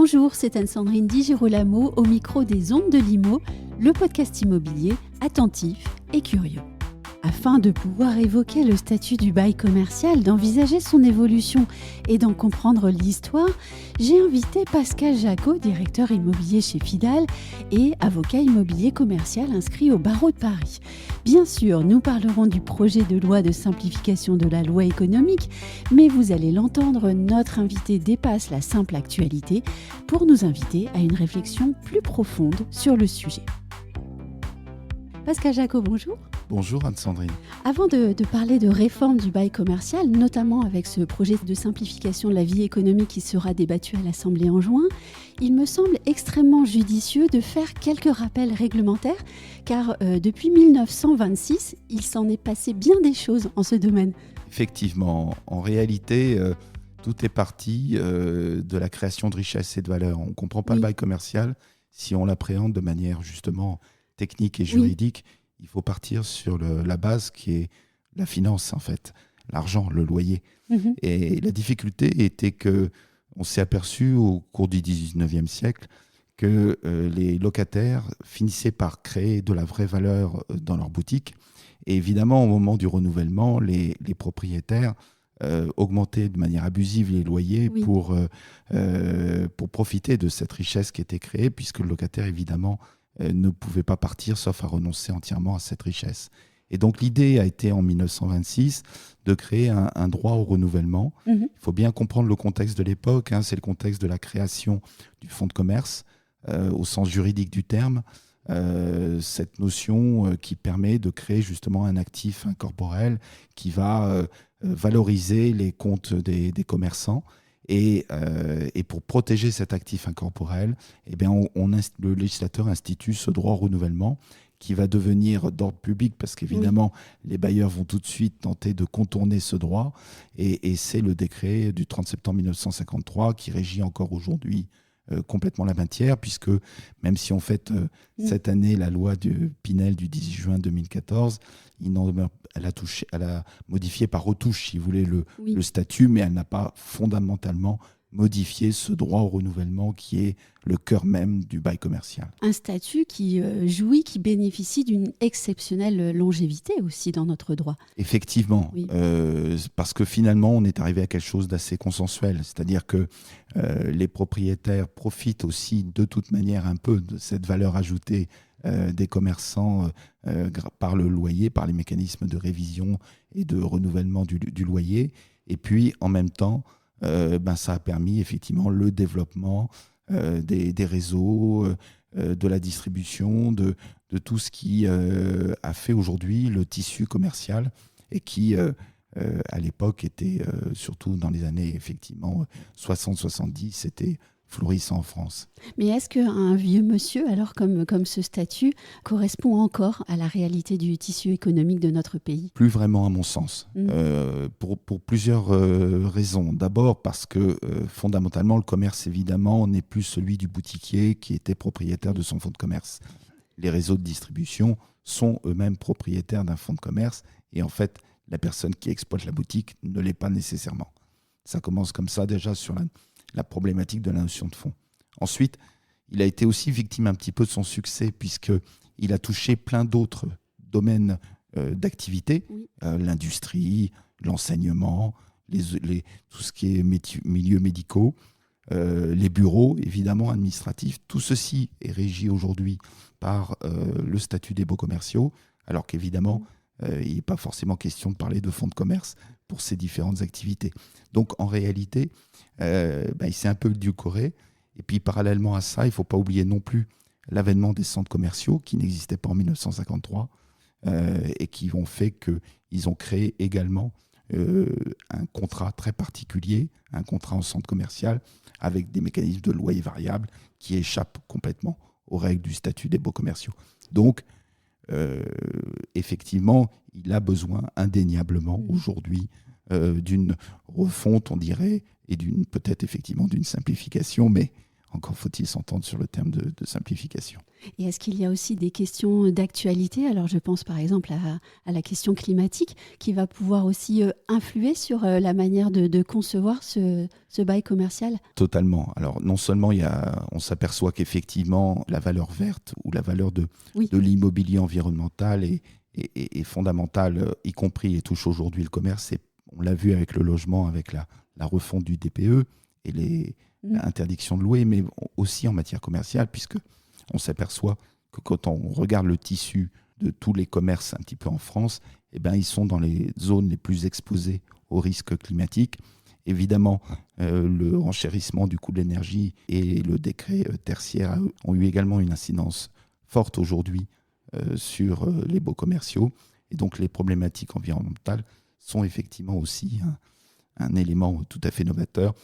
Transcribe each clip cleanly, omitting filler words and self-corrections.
Bonjour, c'est Anne-Sandrine Di Girolamo au micro des Ondes de l'Imo, le podcast immobilier attentif et curieux. Afin de pouvoir évoquer le statut du bail commercial, d'envisager son évolution et d'en comprendre l'histoire, j'ai invité Pascal Jacot, directeur immobilier chez Fidal et avocat immobilier commercial inscrit au barreau de Paris. Bien sûr, nous parlerons du projet de loi de simplification de la loi économique, mais vous allez l'entendre, notre invité dépasse la simple actualité pour nous inviter à une réflexion plus profonde sur le sujet. Pascal Jacot, bonjour. Bonjour Anne-Sandrine. Avant de parler de réforme du bail commercial, notamment avec ce projet de simplification de la vie économique qui sera débattu à l'Assemblée en juin, il me semble extrêmement judicieux de faire quelques rappels réglementaires, car depuis 1926, il s'en est passé bien des choses en ce domaine. Effectivement, en réalité, tout est parti de la création de richesses et de valeurs. On ne comprend pas le bail commercial si on l'appréhende de manière justement technique et juridique. Il faut partir sur la base qui est la finance, en fait, l'argent, le loyer. Et la difficulté était qu'on s'est aperçu au cours du 19e siècle que les locataires finissaient par créer de la vraie valeur dans leur boutique. Et évidemment, au moment du renouvellement, les propriétaires augmentaient de manière abusive les loyers pour profiter de cette richesse qui était créée, puisque le locataire, évidemment, ne pouvait pas partir sauf à renoncer entièrement à cette richesse. Et donc l'idée a été en 1926 de créer un droit au renouvellement. Il faut bien comprendre le contexte de l'époque, c'est le contexte de la création du fonds de commerce au sens juridique du terme, cette notion qui permet de créer justement un actif incorporel qui va valoriser les comptes des commerçants. Et pour protéger cet actif incorporel, le législateur institue ce droit au renouvellement qui va devenir d'ordre public parce qu'évidemment, les bailleurs vont tout de suite tenter de contourner ce droit. Et c'est le décret du 30 septembre 1953 qui régit encore aujourd'hui complètement la matière, puisque même si on fête cette année la loi de Pinel du 18 juin 2014, elle a modifié par retouche, si vous voulez, le statut, mais elle n'a pas fondamentalement modifié ce droit au renouvellement qui est le cœur même du bail commercial. Un statut qui bénéficie d'une exceptionnelle longévité aussi dans notre droit. Effectivement, parce que finalement, on est arrivé à quelque chose d'assez consensuel, c'est-à-dire que les propriétaires profitent aussi de toute manière un peu de cette valeur ajoutée des commerçants par le loyer, par les mécanismes de révision et de renouvellement du loyer. Et puis, en même temps, ça a permis effectivement le développement des réseaux, de la distribution, de tout ce qui a fait aujourd'hui le tissu commercial et qui, à l'époque, était, surtout dans les années effectivement 60-70, c'était florissant en France. Mais est-ce qu'un vieux monsieur, alors comme ce statut, correspond encore à la réalité du tissu économique de notre pays ? Plus vraiment à mon sens, pour plusieurs raisons. D'abord parce que fondamentalement, le commerce, évidemment, n'est plus celui du boutiquier qui était propriétaire de son fonds de commerce. Les réseaux de distribution sont eux-mêmes propriétaires d'un fonds de commerce et en fait, la personne qui exploite la boutique ne l'est pas nécessairement. Ça commence comme ça déjà sur la problématique de la notion de fonds. Ensuite, il a été aussi victime un petit peu de son succès puisqu'il a touché plein d'autres domaines d'activité, l'industrie, l'enseignement, tout ce qui est milieux médicaux, les bureaux, évidemment, administratifs. Tout ceci est régi aujourd'hui par le statut des baux commerciaux, alors qu'évidemment, il n'est pas forcément question de parler de fonds de commerce pour ces différentes activités. Donc, en réalité, il s'est un peu édulcoré. Et puis, parallèlement à ça, il ne faut pas oublier non plus l'avènement des centres commerciaux qui n'existaient pas en 1953 et qui ont fait qu'ils ont créé également un contrat très particulier, un contrat en centre commercial avec des mécanismes de loyer variable qui échappent complètement aux règles du statut des baux commerciaux. Donc, effectivement, il a besoin indéniablement aujourd'hui d'une refonte, on dirait, et peut-être effectivement d'une simplification, mais Encore faut-il s'entendre sur le terme de simplification. Et est-ce qu'il y a aussi des questions d'actualité? Alors je pense par exemple à la question climatique qui va pouvoir aussi influer sur la manière de concevoir ce bail commercial? Totalement. Alors non seulement on s'aperçoit qu'effectivement la valeur verte ou la valeur de l'immobilier environnemental est fondamentale, y compris et touche aujourd'hui le commerce. Et on l'a vu avec le logement, avec la refonte du DPE et les interdictions de louer, mais aussi en matière commerciale, puisque on s'aperçoit que quand on regarde le tissu de tous les commerces un petit peu en France, eh ben, ils sont dans les zones les plus exposées aux risques climatiques. Évidemment, le renchérissement du coût de l'énergie et le décret tertiaire ont eu également une incidence forte aujourd'hui sur les baux commerciaux. Et donc les problématiques environnementales sont effectivement aussi un élément tout à fait novateur,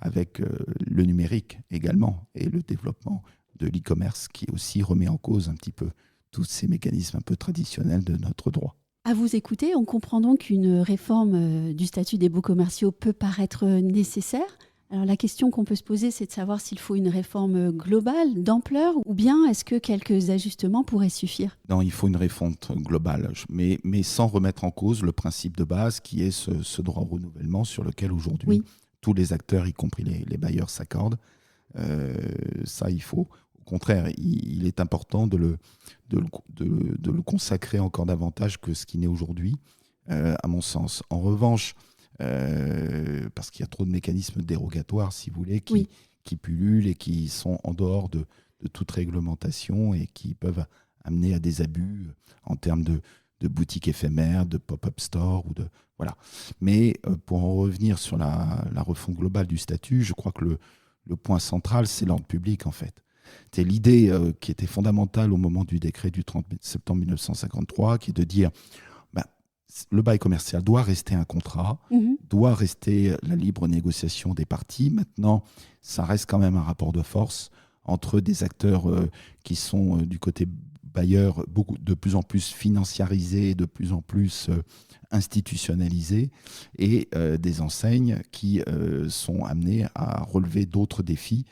avec le numérique également et le développement de l'e-commerce qui aussi remet en cause un petit peu tous ces mécanismes un peu traditionnels de notre droit. À vous écouter, on comprend donc qu'une réforme du statut des baux commerciaux peut paraître nécessaire. Alors la question qu'on peut se poser, c'est de savoir s'il faut une réforme globale, d'ampleur, ou bien est-ce que quelques ajustements pourraient suffire? Non, il faut une refonte globale, mais sans remettre en cause le principe de base qui est ce droit au renouvellement sur lequel aujourd'hui tous les acteurs, y compris les bailleurs, s'accordent. Ça, il faut, au contraire, il est important de le consacrer encore davantage que ce qui n'est aujourd'hui, à mon sens. En revanche, parce qu'il y a trop de mécanismes dérogatoires, si vous voulez, qui pullulent et qui sont en dehors de toute réglementation et qui peuvent amener à des abus en termes de boutiques éphémères, de pop-up stores. Voilà. Mais pour en revenir sur la refonte globale du statut, je crois que le point central, c'est l'ordre public, en fait. C'est l'idée qui était fondamentale au moment du décret du 30 septembre 1953, qui est de dire le bail commercial doit rester un contrat, doit rester la libre négociation des parties. Maintenant, ça reste quand même un rapport de force entre des acteurs qui sont du côté bailleur de plus en plus financiarisés, de plus en plus institutionnalisés, et des enseignes qui sont amenées à relever d'autres défis,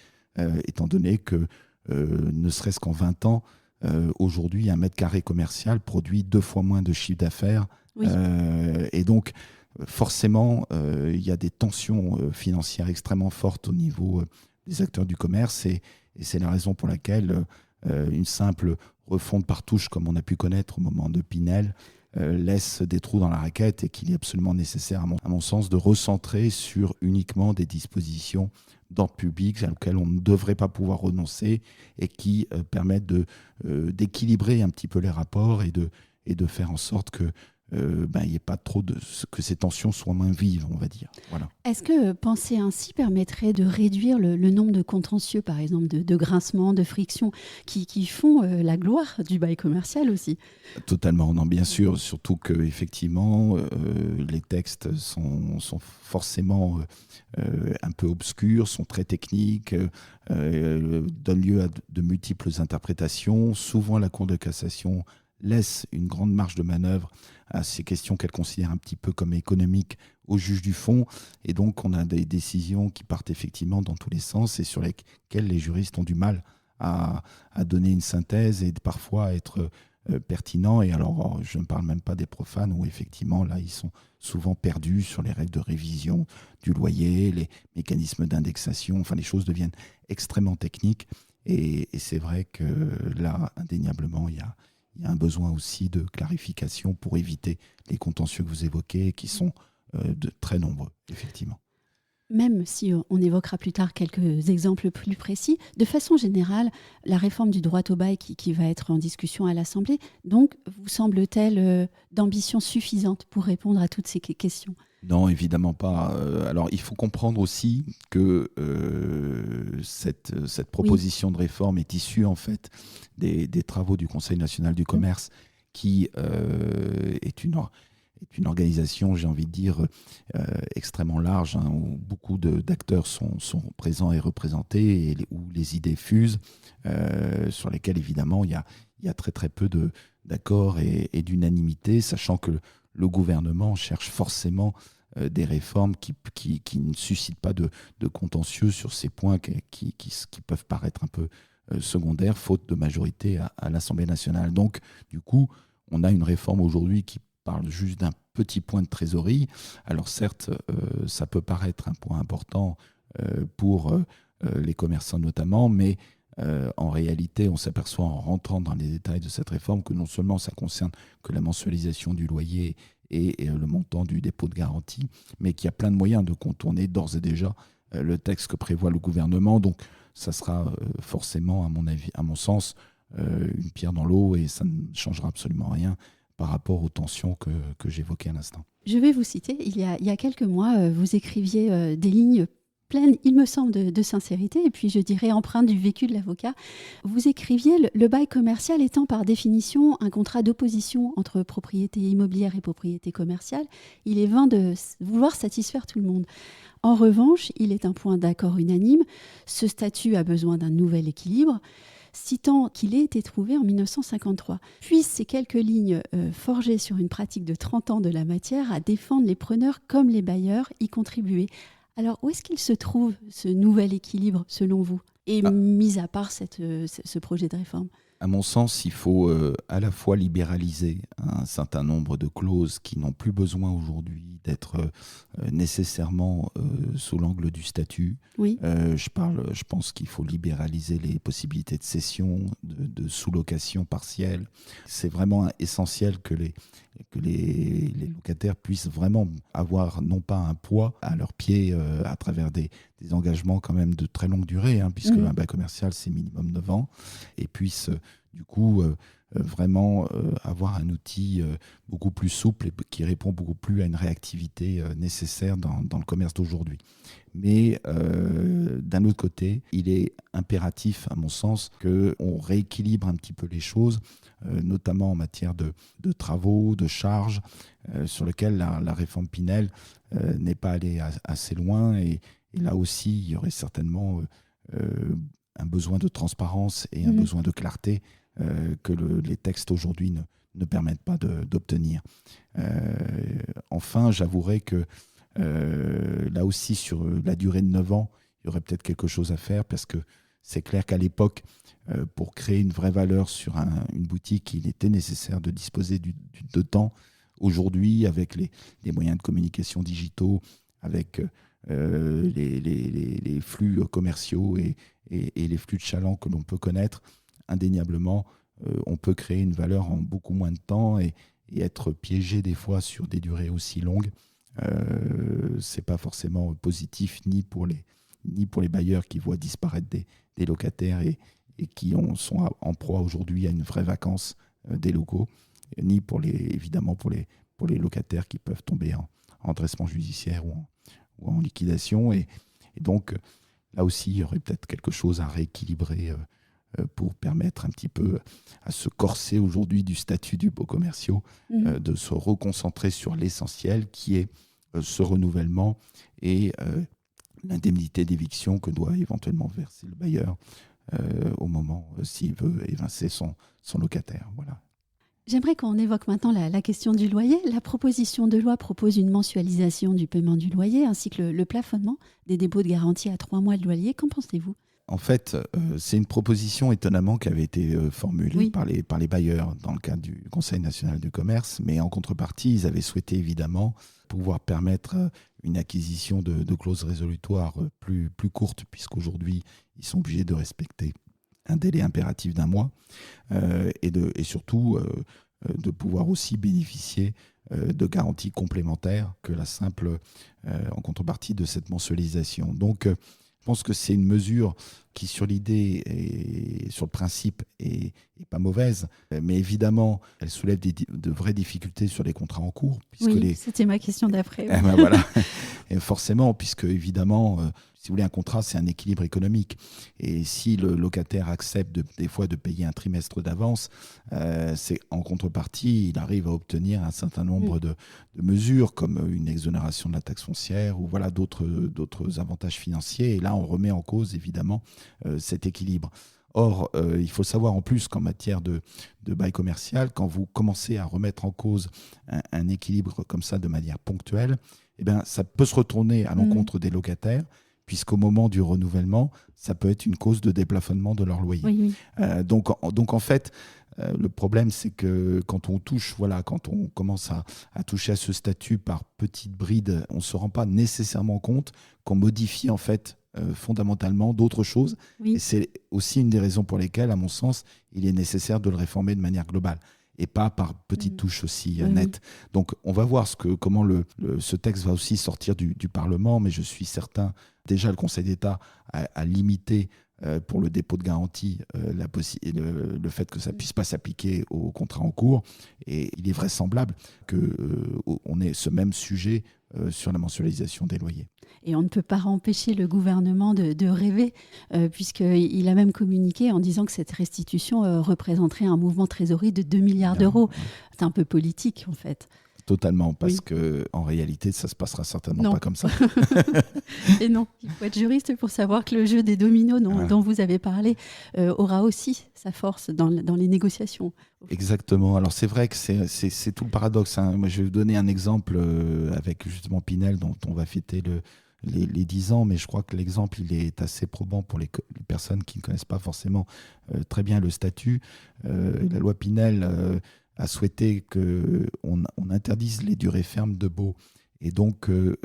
étant donné que ne serait-ce qu'en 20 ans, aujourd'hui, un mètre carré commercial produit 2 fois moins de chiffre d'affaires. Et donc, forcément, il y a des tensions financières extrêmement fortes au niveau des acteurs du commerce, et c'est la raison pour laquelle une simple refonte par touche, comme on a pu connaître au moment de Pinel, laisse des trous dans la raquette, et qu'il est absolument nécessaire, à mon sens, de recentrer sur uniquement des dispositions d'ordre public auxquelles on ne devrait pas pouvoir renoncer, et qui permettent d'équilibrer un petit peu les rapports et de faire en sorte que il n'y ait pas trop que ces tensions soient moins vives, on va dire. Voilà. Est-ce que penser ainsi permettrait de réduire le nombre de contentieux, par exemple, de grincements, de frictions, qui font la gloire du bail commercial aussi? Totalement, non, bien sûr, surtout qu'effectivement, les textes sont forcément un peu obscurs, sont très techniques, donnent lieu à de multiples interprétations. Souvent, la Cour de cassation laisse une grande marge de manœuvre à ces questions qu'elle considère un petit peu comme économiques au juge du fond. Et donc, on a des décisions qui partent effectivement dans tous les sens et sur lesquelles les juristes ont du mal à donner une synthèse et parfois à être pertinents. Et alors, je ne parle même pas des profanes où effectivement, là, ils sont souvent perdus sur les règles de révision du loyer, les mécanismes d'indexation. Enfin, les choses deviennent extrêmement techniques. Et c'est vrai que là, indéniablement, il y a un besoin aussi de clarification pour éviter les contentieux que vous évoquez, qui sont de très nombreux, effectivement. Même si on évoquera plus tard quelques exemples plus précis, de façon générale, la réforme du droit au bail qui va être en discussion à l'Assemblée, donc, vous semble-t-elle d'ambition suffisante pour répondre à toutes ces questions? Non, évidemment pas. Alors, il faut comprendre aussi que cette proposition de réforme est issue en fait des travaux du Conseil national du commerce, qui est une organisation, j'ai envie de dire, extrêmement large, où beaucoup d'acteurs sont présents et représentés, et où les idées fusent, sur lesquelles évidemment il y a très très peu d'accords et d'unanimité, sachant que le gouvernement cherche forcément des réformes qui ne suscitent pas de contentieux sur ces points qui peuvent paraître un peu secondaires, faute de majorité à l'Assemblée nationale. Donc, du coup, on a une réforme aujourd'hui qui parle juste d'un petit point de trésorerie. Alors certes, ça peut paraître un point important pour les commerçants notamment, mais en réalité, on s'aperçoit en rentrant dans les détails de cette réforme que non seulement ça concerne que la mensualisation du loyer et le montant du dépôt de garantie, mais qu'il y a plein de moyens de contourner d'ores et déjà le texte que prévoit le gouvernement. Donc ça sera forcément, à mon avis, à mon sens, une pierre dans l'eau, et ça ne changera absolument rien par rapport aux tensions que j'évoquais à l'instant. Je vais vous citer, il y a quelques mois, vous écriviez des lignes pleines, il me semble, de sincérité, et puis je dirais empreinte du vécu de l'avocat. Vous écriviez, le bail commercial étant par définition un contrat d'opposition entre propriété immobilière et propriété commerciale, il est vain de vouloir satisfaire tout le monde. En revanche, il est un point d'accord unanime, ce statut a besoin d'un nouvel équilibre, citant qu'il ait été trouvé en 1953. Puis ces quelques lignes forgées sur une pratique de 30 ans de la matière à défendre les preneurs comme les bailleurs y contribuaient. Alors où est-ce qu'il se trouve ce nouvel équilibre selon vous, et mis à part ce projet de réforme? À mon sens, il faut à la fois libéraliser un certain nombre de clauses qui n'ont plus besoin aujourd'hui d'être nécessairement sous l'angle du statut. Oui. Je pense qu'il faut libéraliser les possibilités de cession, de sous-location partielle. C'est vraiment essentiel que les locataires puissent vraiment avoir non pas un poids à leurs pieds à travers des engagements quand même de très longue durée, puisque un bail commercial c'est minimum 9 ans, et puissent du coup vraiment avoir un outil beaucoup plus souple et qui répond beaucoup plus à une réactivité nécessaire dans le commerce d'aujourd'hui. Mais d'un autre côté, il est impératif, à mon sens, qu'on rééquilibre un petit peu les choses, notamment en matière de travaux, de charges, sur lesquels la réforme Pinel n'est pas allée assez loin. Et là aussi, il y aurait certainement un besoin de transparence et un besoin de clarté que les textes aujourd'hui ne permettent pas d'obtenir. Enfin, j'avouerai que là aussi, sur la durée de 9 ans, il y aurait peut-être quelque chose à faire, parce que c'est clair qu'à l'époque, pour créer une vraie valeur sur une boutique, il était nécessaire de disposer de temps. Aujourd'hui, avec les moyens de communication digitaux, avec les flux commerciaux et les flux de chalands que l'on peut connaître, indéniablement, on peut créer une valeur en beaucoup moins de temps et être piégé des fois sur des durées aussi longues. C'est pas forcément positif ni pour les bailleurs qui voient disparaître des locataires et qui sont en proie aujourd'hui à une vraie vacance des locaux, ni évidemment pour les locataires qui peuvent tomber en redressement judiciaire ou en liquidation. Et donc, là aussi, il y aurait peut-être quelque chose à rééquilibrer pour permettre un petit peu à ce corset aujourd'hui du statut du baux commerciaux de se reconcentrer sur l'essentiel, qui est ce renouvellement et l'indemnité d'éviction que doit éventuellement verser le bailleur au moment s'il veut évincer son locataire. Voilà. J'aimerais qu'on évoque maintenant la question du loyer. La proposition de loi propose une mensualisation du paiement du loyer ainsi que le plafonnement des dépôts de garantie à 3 mois de loyer. Qu'en pensez-vous ? En fait, c'est une proposition étonnamment qui avait été formulée par les bailleurs dans le cadre du Conseil national du commerce, mais en contrepartie, ils avaient souhaité évidemment pouvoir permettre une acquisition de clauses résolutoires plus courtes, puisqu'aujourd'hui, ils sont obligés de respecter un délai impératif d'1 mois, et surtout de pouvoir aussi bénéficier de garanties complémentaires que la simple en contrepartie de cette mensualisation. Donc, je pense que c'est une mesure qui, sur l'idée et sur le principe, est pas mauvaise, mais évidemment, elle soulève de vraies difficultés sur les contrats en cours. C'était ma question d'après. Oui. Voilà. Et forcément, puisque évidemment, si vous voulez, un contrat, c'est un équilibre économique. Et si le locataire accepte des fois de payer un trimestre d'avance, c'est en contrepartie, il arrive à obtenir un certain nombre de mesures, comme une exonération de la taxe foncière ou voilà, d'autres avantages financiers. Et là, on remet en cause, évidemment, cet équilibre. Or, il faut savoir en plus qu'en matière de bail commercial, quand vous commencez à remettre en cause un équilibre comme ça de manière ponctuelle, eh bien, ça peut se retourner à l'encontre des locataires, puisqu'au moment du renouvellement, ça peut être une cause de déplafonnement de leur loyer. Oui. Donc, en fait, le problème, c'est que quand on commence à toucher à ce statut par petites brides, on ne se rend pas nécessairement compte qu'on modifie en fait fondamentalement d'autres choses. Oui. Et c'est aussi une des raisons pour lesquelles, à mon sens, il est nécessaire de le réformer de manière globale et pas par petites touches aussi nettes. Donc, on va voir comment ce texte va aussi sortir du Parlement, mais je suis certain, déjà, le Conseil d'État a limité pour le dépôt de garantie le fait que ça ne puisse pas s'appliquer aux contrats en cours. Et il est vraisemblable qu'on ait ce même sujet sur la mensualisation des loyers. Et on ne peut pas empêcher le gouvernement de rêver, puisqu'il a même communiqué en disant que cette restitution représenterait un mouvement de trésorerie de 2 milliards d'euros. C'est un peu politique, en fait. Totalement, parce qu'en réalité, ça ne se passera certainement pas comme ça. Et non, il faut être juriste pour savoir que le jeu des dominos dont vous avez parlé aura aussi sa force dans les négociations. Exactement. Alors c'est vrai que c'est tout le paradoxe. Moi, je vais vous donner un exemple avec justement Pinel, dont on va fêter les 10 ans, mais je crois que l'exemple il est assez probant pour les personnes qui ne connaissent pas forcément très bien le statut. La loi Pinel a souhaité qu'on interdise les durées fermes de baux et donc que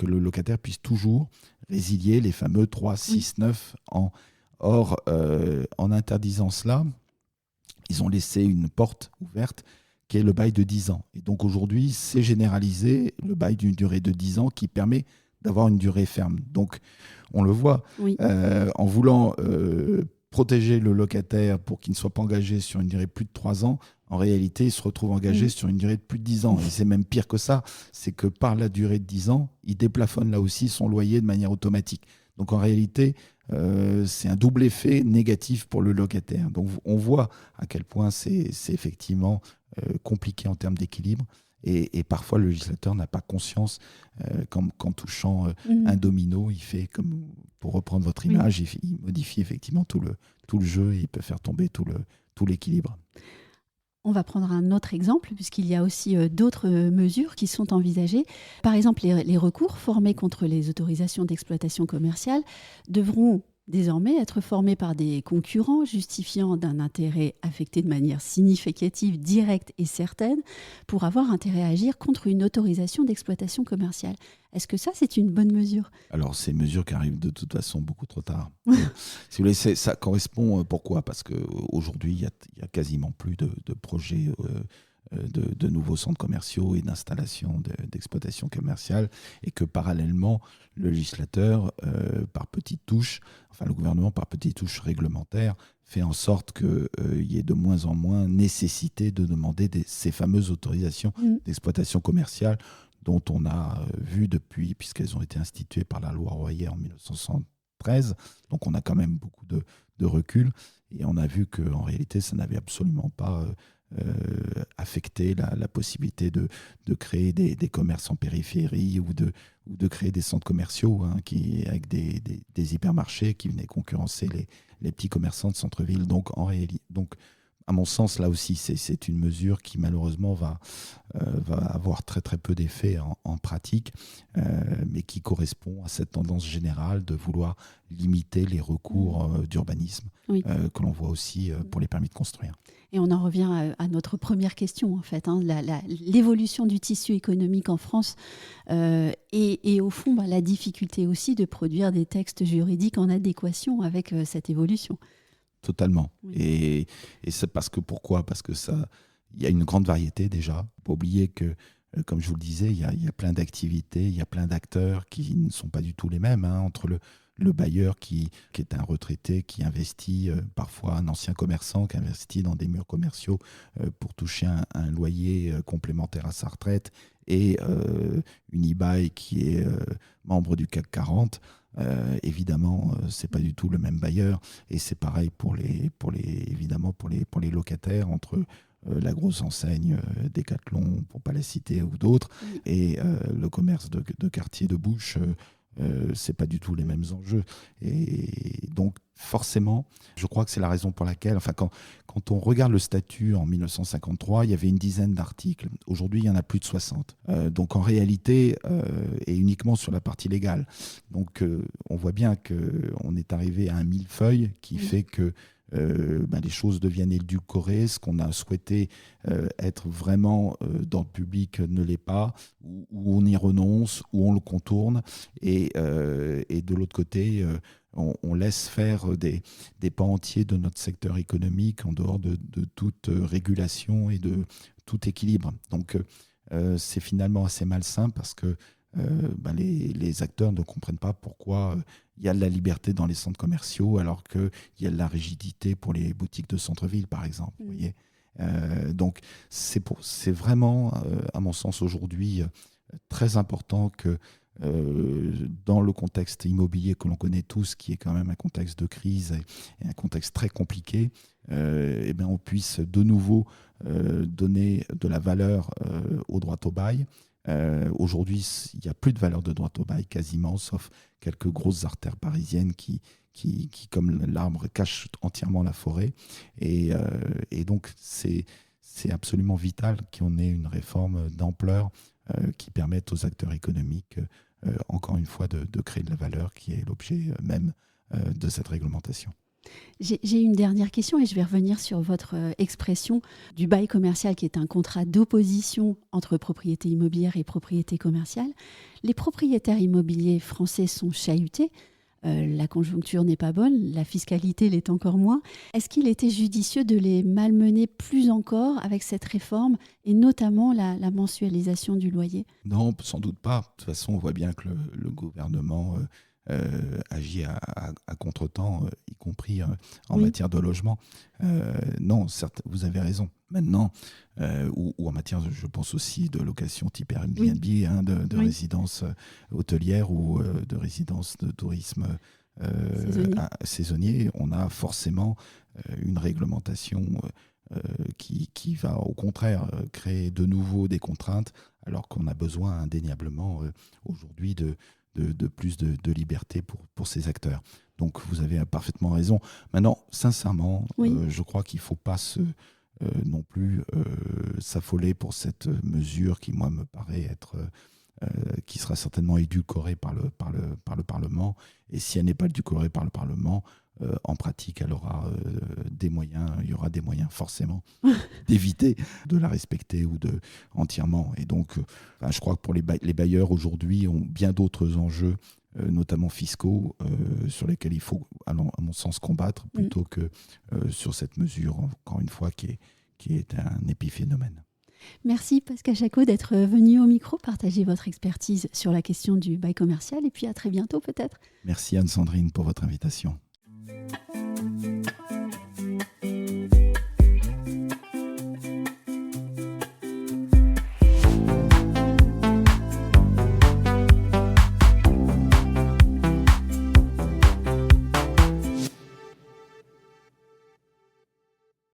le locataire puisse toujours résilier les fameux 3, 6, 9 ans. Or, en interdisant cela, ils ont laissé une porte ouverte qui est le bail de 10 ans. Et donc aujourd'hui, c'est généralisé, le bail d'une durée de 10 ans qui permet d'avoir une durée ferme. Donc, on le voit, en voulant protéger le locataire pour qu'il ne soit pas engagé sur une durée de plus de 3 ans, en réalité, il se retrouve engagé sur une durée de plus de 10 ans. Et c'est même pire que ça, c'est que par la durée de 10 ans, il déplafonne là aussi son loyer de manière automatique. Donc en réalité, c'est un double effet négatif pour le locataire. Donc on voit à quel point c'est effectivement compliqué en termes d'équilibre. Et parfois, le législateur n'a pas conscience qu'en touchant un domino, il fait, comme pour reprendre votre image, il modifie effectivement tout le jeu et il peut faire tomber tout l'équilibre. On va prendre un autre exemple, puisqu'il y a aussi d'autres mesures qui sont envisagées. Par exemple, les recours formés contre les autorisations d'exploitation commerciale devront désormais être formés par des concurrents justifiant d'un intérêt affecté de manière significative, directe et certaine pour avoir intérêt à agir contre une autorisation d'exploitation commerciale. Est-ce que ça, c'est une bonne mesure ? Alors, c'est une mesure qui arrive de toute façon beaucoup trop tard. Si vous voulez, ça correspond, pourquoi ? Parce qu'aujourd'hui, il y a quasiment plus de projets de nouveaux centres commerciaux et d'installation d'exploitation commerciale, et que parallèlement, le législateur, par petites touches, enfin le gouvernement par petites touches réglementaires, fait en sorte qu'il y ait de moins en moins nécessité de demander ces fameuses autorisations d'exploitation commerciale dont on a vu depuis, puisqu'elles ont été instituées par la loi Royer en 1973. Donc on a quand même beaucoup de recul, et on a vu qu'en réalité, ça n'avait absolument pas affecté la possibilité de créer des commerces en périphérie ou de créer des centres commerciaux avec des hypermarchés qui venaient concurrencer les petits commerçants de centre-ville. Donc, à mon sens, là aussi, c'est une mesure qui malheureusement va avoir très très peu d'effet en pratique, mais qui correspond à cette tendance générale de vouloir limiter les recours d'urbanisme que l'on voit aussi pour les permis de construire. Et on en revient à notre première question, en fait, l'évolution du tissu économique en France et au fond, la difficulté aussi de produire des textes juridiques en adéquation avec cette évolution. Totalement. Et c'est pourquoi ? Parce que il y a une grande variété déjà. Il ne faut pas oublier que, comme je vous le disais, il y a plein d'activités, il y a plein d'acteurs qui ne sont pas du tout les mêmes, entre le bailleur qui est un retraité, qui investit, parfois un ancien commerçant qui investit dans des murs commerciaux pour toucher un loyer complémentaire à sa retraite, et une e-bail qui est membre du CAC 40. Évidemment, c'est pas du tout le même bailleur, et c'est pareil pour les locataires, entre la grosse enseigne Decathlon, pour pas la citer, ou d'autres, et le commerce de quartier de bouche c'est pas du tout les mêmes enjeux. Et donc, forcément, je crois que c'est la raison pour laquelle, quand on regarde le statut en 1953, il y avait une dizaine d'articles. Aujourd'hui, il y en a plus de 60. Donc, en réalité, et uniquement sur la partie légale. Donc, on voit bien qu'on est arrivé à un millefeuille qui fait que les choses deviennent édulcorées. Ce qu'on a souhaité être vraiment dans le public ne l'est pas, ou on y renonce, ou on le contourne. Et de l'autre côté, on laisse faire des pans entiers de notre secteur économique en dehors de toute régulation et de tout équilibre. Donc, c'est finalement assez malsain parce que les acteurs ne comprennent pas pourquoi il y a de la liberté dans les centres commerciaux alors qu'il y a de la rigidité pour les boutiques de centre-ville, par exemple. Vous voyez, donc, c'est vraiment, à mon sens, aujourd'hui, très important que dans le contexte immobilier que l'on connaît tous, qui est quand même un contexte de crise et un contexte très compliqué, on puisse de nouveau donner de la valeur au droit au bail. Aujourd'hui, il n'y a plus de valeur de droit au bail quasiment, sauf quelques grosses artères parisiennes qui comme l'arbre, cachent entièrement la forêt. Et donc, c'est absolument vital qu'on ait une réforme d'ampleur qui permette aux acteurs économiques, encore une fois, de créer de la valeur qui est l'objet même de cette réglementation. J'ai une dernière question et je vais revenir sur votre expression du bail commercial qui est un contrat d'opposition entre propriété immobilière et propriété commerciale. Les propriétaires immobiliers français sont chahutés. La conjoncture n'est pas bonne, la fiscalité l'est encore moins. Est-ce qu'il était judicieux de les malmener plus encore avec cette réforme et notamment la mensualisation du loyer ? Non, sans doute pas. De toute façon, on voit bien que le gouvernement agit à contre-temps, y compris en matière de logement. Non, certes, vous avez raison. Maintenant, ou en matière, je pense aussi de location type Airbnb, de résidence hôtelière ou de résidence de tourisme saisonnier, on a forcément une réglementation qui va au contraire créer de nouveau des contraintes, alors qu'on a besoin indéniablement aujourd'hui de plus de liberté pour ces acteurs. Donc vous avez parfaitement raison. Maintenant, sincèrement, je crois qu'il ne faut pas non plus s'affoler pour cette mesure qui, moi, me paraît être qui sera certainement édulcorée par le Parlement. Et si elle n'est pas édulcorée par le Parlement, en pratique, elle aura des moyens, il y aura des moyens forcément d'éviter de la respecter ou entièrement. Et donc, je crois que pour les bailleurs aujourd'hui ont bien d'autres enjeux, notamment fiscaux, sur lesquels il faut, à mon sens, combattre, plutôt que sur cette mesure, encore une fois, qui est un épiphénomène. Merci Pascal Jacot d'être venu au micro partager votre expertise sur la question du bail commercial et puis à très bientôt peut-être. Merci Anne-Sandrine pour votre invitation.